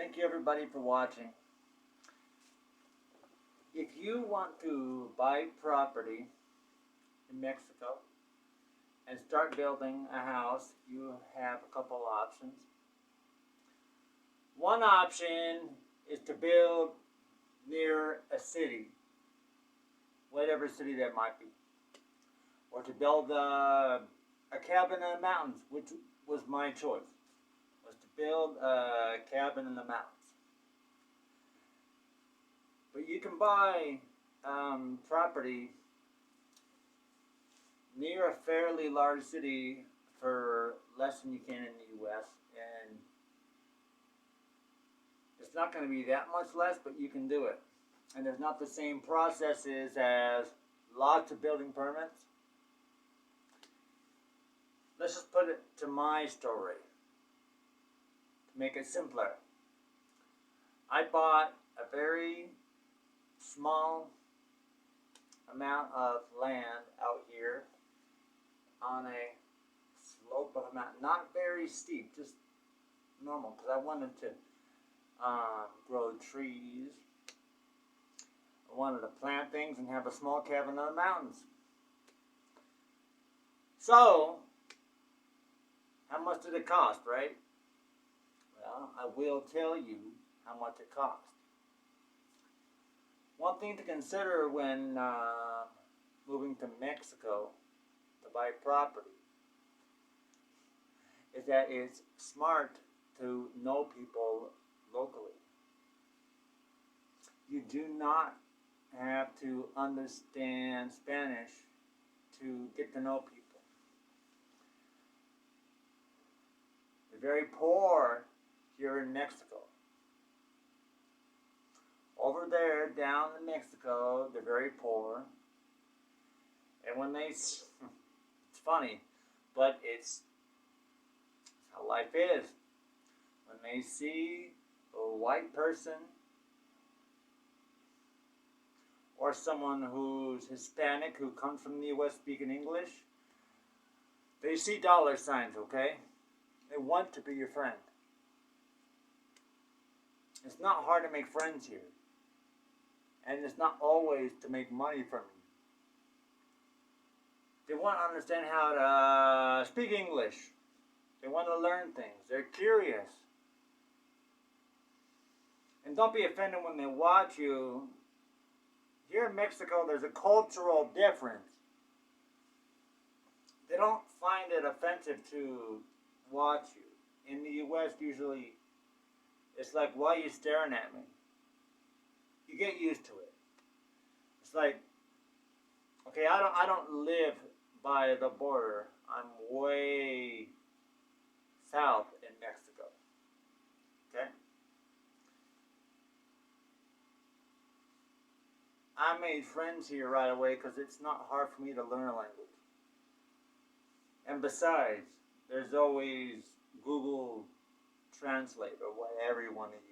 Thank you everybody for watching. If you want to buy property in Mexico and start building a house, you have a couple options. One option is to build near a city, whatever city that might be, or to build a cabin in the mountains, which was my choice, was to build a cabin in the mountains. But you can buy property near a fairly large city for less than you can in the U.S. and it's not going to be that much less, but you can do it. And there's not the same processes as lots of building permits. Let's just put it to my story to make it simpler. I bought a very small amount of land out here on a slope of a mountain, not very steep, just normal, because I wanted to grow trees. I wanted to plant things and have a small cabin in the mountains. So, how much did it cost, right? Well, I will tell you how much it cost. One thing to consider when moving to Mexico to buy property is that it's smart to know people locally. You do not have to understand Spanish to get to know people. They're very poor here in Mexico. Over there, down in Mexico, they're very poor. And when they, it's funny, but it's how life is. When they see a white person or someone who's Hispanic who comes from the U.S. speaking English, they see dollar signs, okay? They want to be your friend. It's not hard to make friends here. And it's not always to make money from you. They want to understand how to speak English. They want to learn things. They're curious. And don't be offended when they watch you. Here in Mexico, there's a cultural difference. They don't find it offensive to watch you. In the U.S., usually, it's like, why are you staring at me? You get used to it. It's like, okay, I don't live by the border. I'm way south in Mexico. Okay? I made friends here right away because it's not hard for me to learn a language. And besides, there's always Google Translate or whatever you want to use.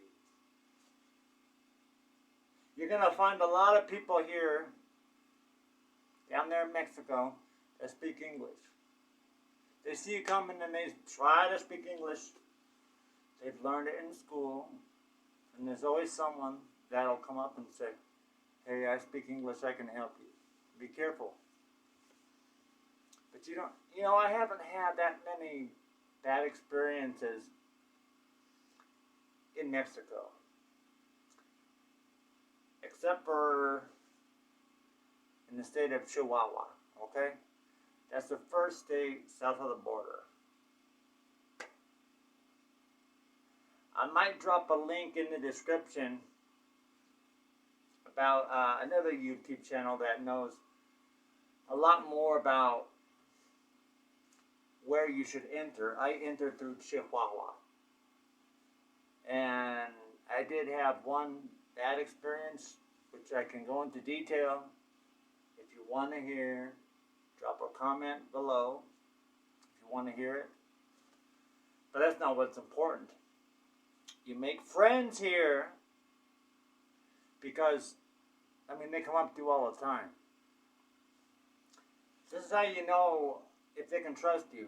You're going to find a lot of people here, down there in Mexico, that speak English. They see you coming and they try to speak English. They've learned it in school. And there's always someone that'll come up and say, hey, I speak English, I can help you. Be careful. But I haven't had that many bad experiences in Mexico. Except for in the state of Chihuahua, okay? That's the first state south of the border. I might drop a link in the description about another YouTube channel that knows a lot more about where you should enter. I entered through Chihuahua. And I did have one bad experience, which I can go into detail. If you want to hear, drop a comment below if you want to hear it. But that's not what's important. You make friends here because, they come up to you all the time. This is how you know if they can trust you.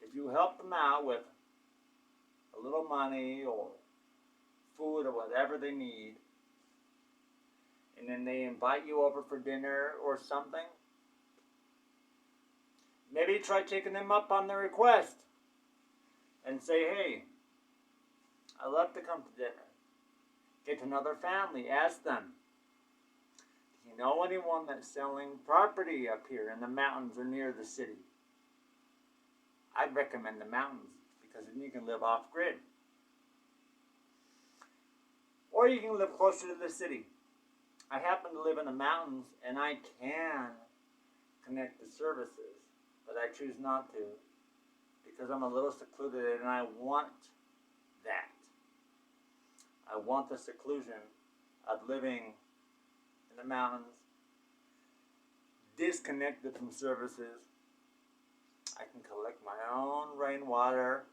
If you help them out with a a little money or food or whatever they need, and then they invite you over for dinner or something, maybe try taking them up on the request and say, hey, I'd love to come to dinner. Get to know their family. Ask them, do you know anyone that's selling property up here in the mountains or near the city? I'd recommend the mountains because then you can live off grid. Or you can live closer to the city. I happen to live in the mountains and I can connect the services, but I choose not to because I'm a little secluded and I want that. I want the seclusion of living in the mountains, disconnected from services. I can collect my own rainwater,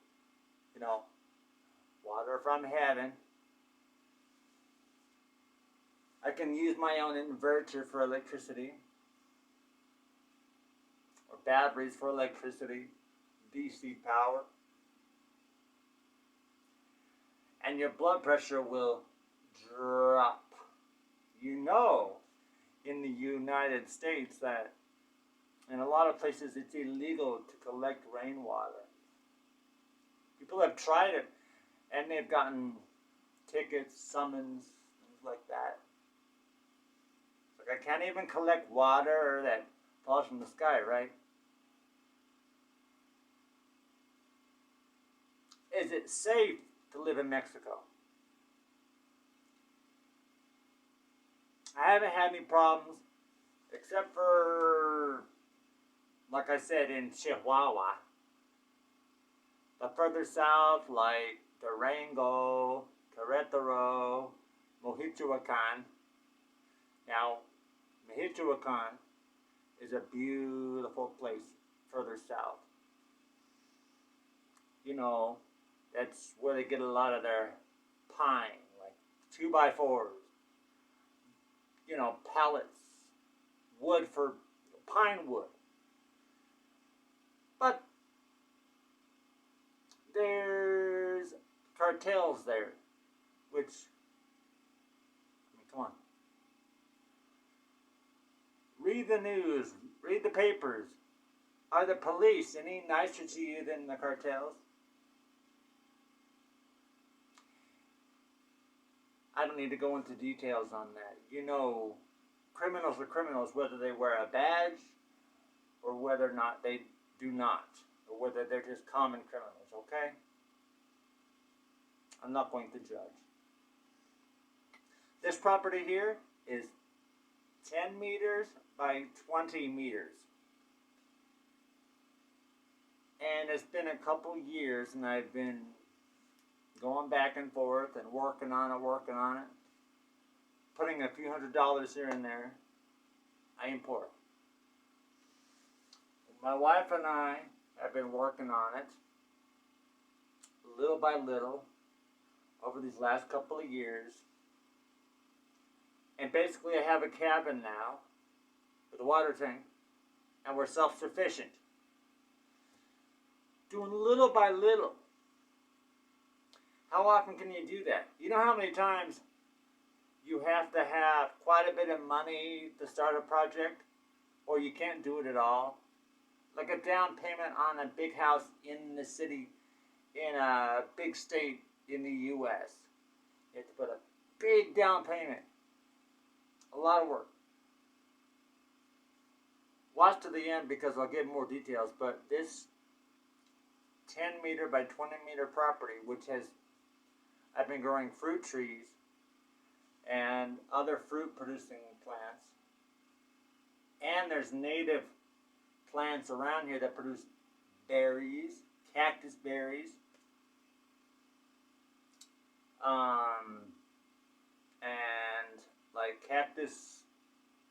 water from heaven. I can use my own inverter for electricity, or batteries for electricity, DC power. And your blood pressure will drop. In the United States that in a lot of places it's illegal to collect rainwater. People have tried it and they've gotten tickets, summons, things like that. Like I can't even collect water that falls from the sky, right? Is it safe to live in Mexico? I haven't had any problems, except for, like I said, in Chihuahua. But further south, like Durango, Querétaro, Mojichuacan. Now, Mojichuacan is a beautiful place further south. That's where they get a lot of their pine, like 2x4s. Pallets, wood for pine wood. But there's cartels there, which, come on. Read the news, read the papers. Are the police any nicer to you than the cartels? I don't need to go into details on that. Criminals are criminals whether they wear a badge or whether or not they do not, or whether they're just common criminals, okay? I'm not going to judge. This property here is 10 meters by 20 meters. And it's been a couple years and I've been going back and forth and working on it, putting a few $100s here and there. I am poor. My wife and I have been working on it little by little over these last couple of years. And basically I have a cabin now with a water tank and we're self-sufficient. Doing little by little. How often can you do that? You know how many times you have to have quite a bit of money to start a project, or you can't do it at all? Like a down payment on a big house in the city, in a big state in the U.S. You have to put a big down payment. A lot of work. Watch to the end because I'll give more details, but this 10 meter by 20 meter property, which I've been growing fruit trees and other fruit producing plants, and there's native plants around here that produce berries, cactus berries, and like cactus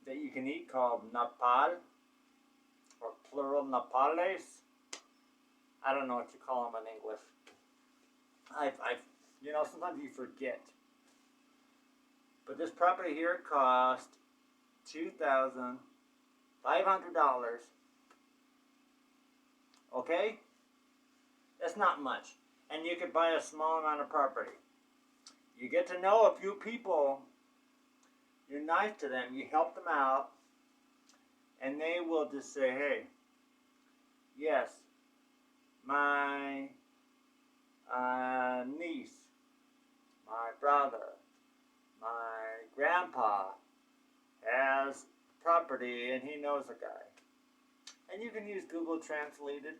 that you can eat called nopal, or plural nopales. I don't know what you call them in English. Sometimes you forget. But this property here cost $2,500. Okay? That's not much. and you could buy a small amount of property. You get to know a few people, you're nice to them, you help them out, and they will just say, hey, yes, my niece, my brother, my grandpa has property and he knows a guy. And you can use Google Translated.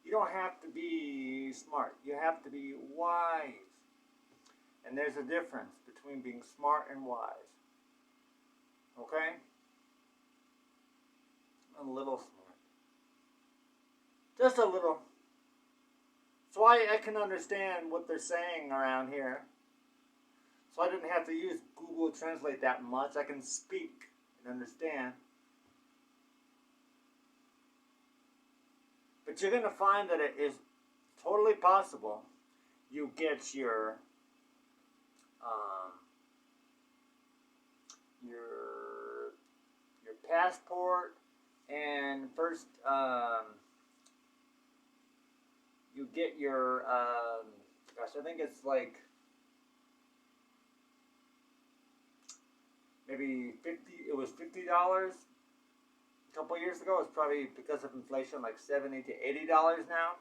You don't have to be smart. You have to be wise. And there's a difference between being smart and wise. Okay? A little smart. Just a little. So I can understand what they're saying around here. So I didn't have to use Google Translate that much. I can speak and understand. But you're going to find that it is totally possible you get your passport, and first you get your gosh, I think it's like maybe it was $50 a couple years ago. It's probably, because of inflation, like $70 to $80 now.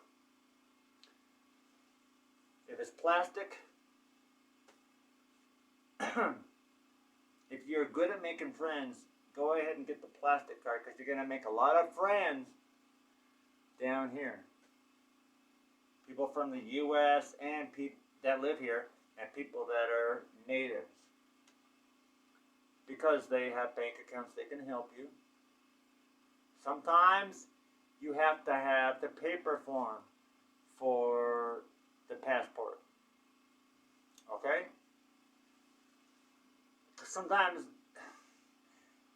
If it's plastic, if you're good at making friends, go ahead and get the plastic card, because you're going to make a lot of friends down here. People from the U.S. and people that live here, and people that are natives. Because they have bank accounts, they can help you. Sometimes you have to have the paper form for the passport. Okay? Sometimes,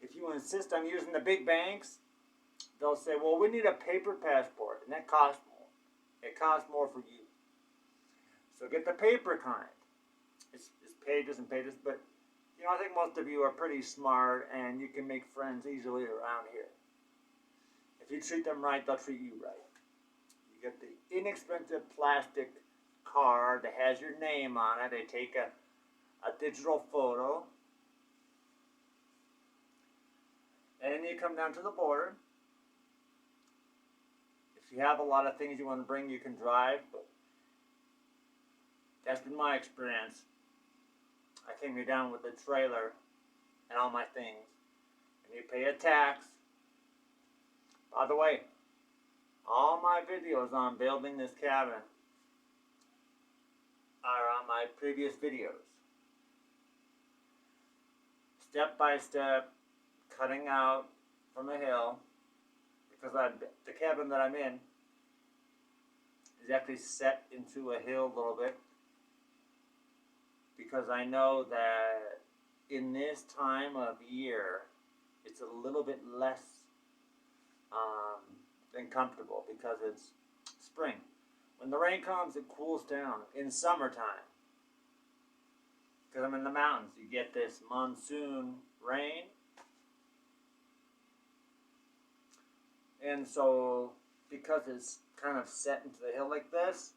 if you insist on using the big banks, they'll say, well, we need a paper passport, and that costs more. It costs more for you. So get the paper kind. It's pages and pages, but you know, I think most of you are pretty smart, and you can make friends easily around here. If you treat them right, they'll treat you right. You get the inexpensive plastic card that has your name on it. They take a digital photo. And then you come down to the border. If you have a lot of things you want to bring, you can drive. But that's been my experience. I came here down with a trailer and all my things. And you pay a tax. By the way, all my videos on building this cabin are on my previous videos. Step by step, cutting out from a hill, because the cabin that I'm in is actually set into a hill a little bit, because I know that in this time of year it's a little bit less than comfortable, because it's spring. When the rain comes, it cools down. In summertime, because I'm in the mountains, you get this monsoon rain. And so, because it's kind of set into the hill like this,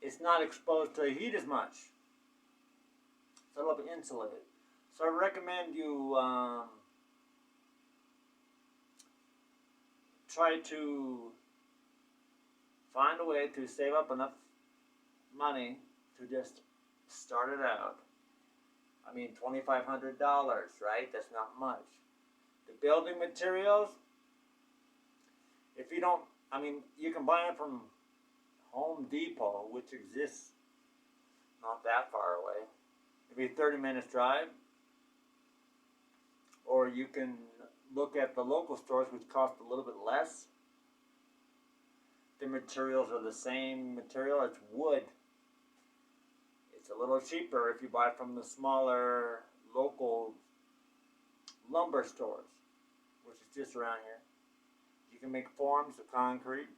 it's not exposed to the heat as much. It's a little bit insulated. So I recommend you try to find a way to save up enough money to just start it out. I mean, $2,500, right? That's not much. The building materials, if you don't, I mean, you can buy them from Home Depot, which exists not that far away. Maybe a 30 minutes drive. Or you can look at the local stores, which cost a little bit less. The materials are the same material. It's wood. It's a little cheaper if you buy from the smaller local lumber stores, which is just around here. You can make forms of concrete,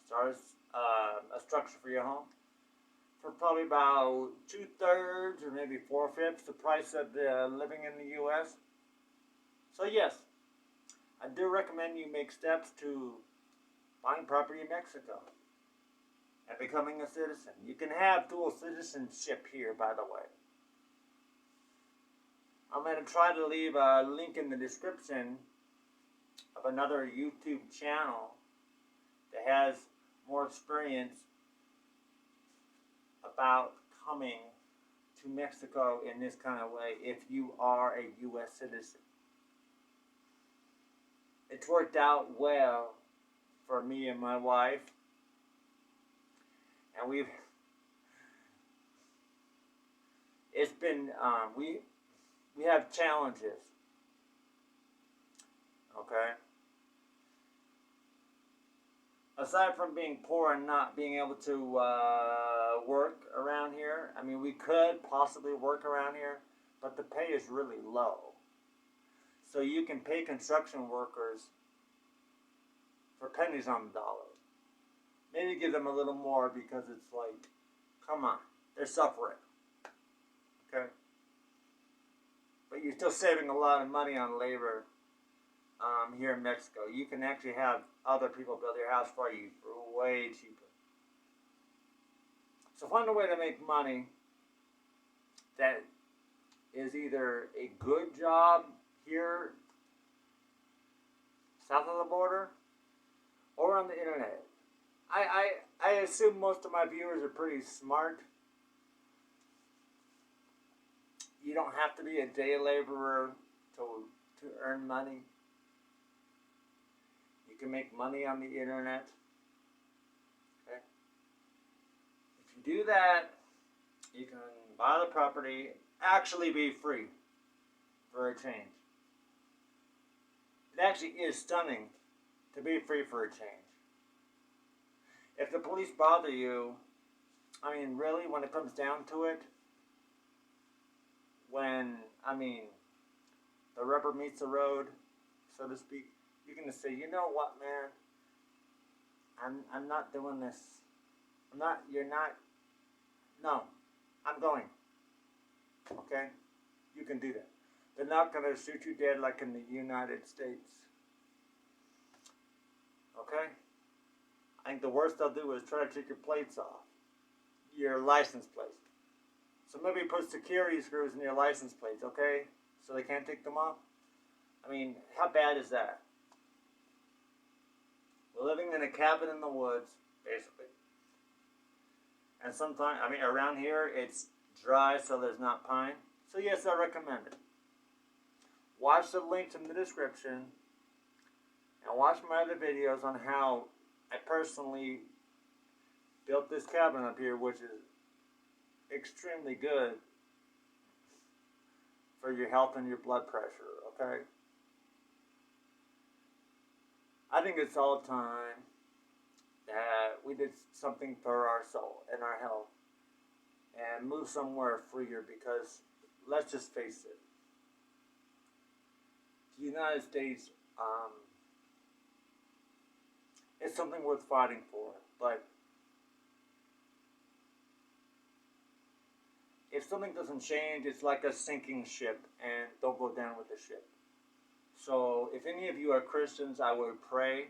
start a structure for your home for probably about 2/3 or maybe 4/5 the price of living in the U.S. So yes, I do recommend you make steps to buying property in Mexico. and becoming a citizen. You can have dual citizenship here, by the way. I'm going to try to leave a link in the description of another YouTube channel that has more experience about coming to Mexico in this kind of way if you are a U.S. citizen. It's worked out well for me and my wife, and it's been, we have challenges, okay? Aside from being poor and not being able to work around here, I mean, we could possibly work around here, but the pay is really low. So you can pay construction workers for pennies on the dollar. Maybe give them a little more because it's like, come on, they're suffering, okay? But you're still saving a lot of money on labor here in Mexico. You can actually have other people build your house for you for way cheaper. So find a way to make money that is either a good job here south of the border or on the internet. I assume most of my viewers are pretty smart. You don't have to be a day laborer to earn money. You can make money on the internet. Okay? If you do that, you can buy the property, actually be free for a change. It actually is stunning to be free for a change. If the police bother you, I mean, really, when it comes down to it, when, I mean, the rubber meets the road, so to speak, you're going to say, you know what, man, I'm not doing this. No, I'm going. Okay? You can do that. They're not going to shoot you dead like in the United States. Okay? I think the worst they'll do is try to take your plates off. Your license plates. So maybe put security screws in your license plates, okay? So they can't take them off? I mean, how bad is that? We're living in a cabin in the woods, basically. And sometimes, I mean, around here, it's dry, so there's not pine. So yes, I recommend it. Watch the links in the description. And watch my other videos on how I personally built this cabin up here, which is extremely good for your health and your blood pressure, okay? I think it's all time that we did something for our soul and our health and move somewhere freer, because let's just face it, the United States is something worth fighting for, but if something doesn't change, it's like a sinking ship, and don't go down with the ship. So if any of you are Christians, I would pray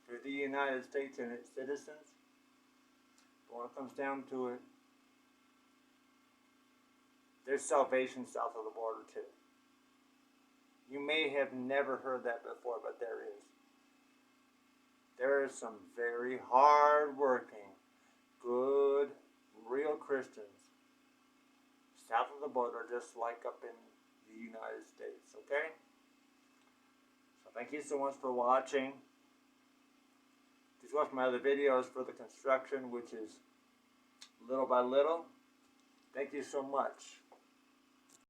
for the United States and its citizens. But when it comes down to it, there's salvation south of the border too. You may have never heard that before, but there is. There are some very hard-working, good, real Christians south of the border, just like up in the United States, okay? So thank you so much for watching. Just watch my other videos for the construction, which is little by little. Thank you so much.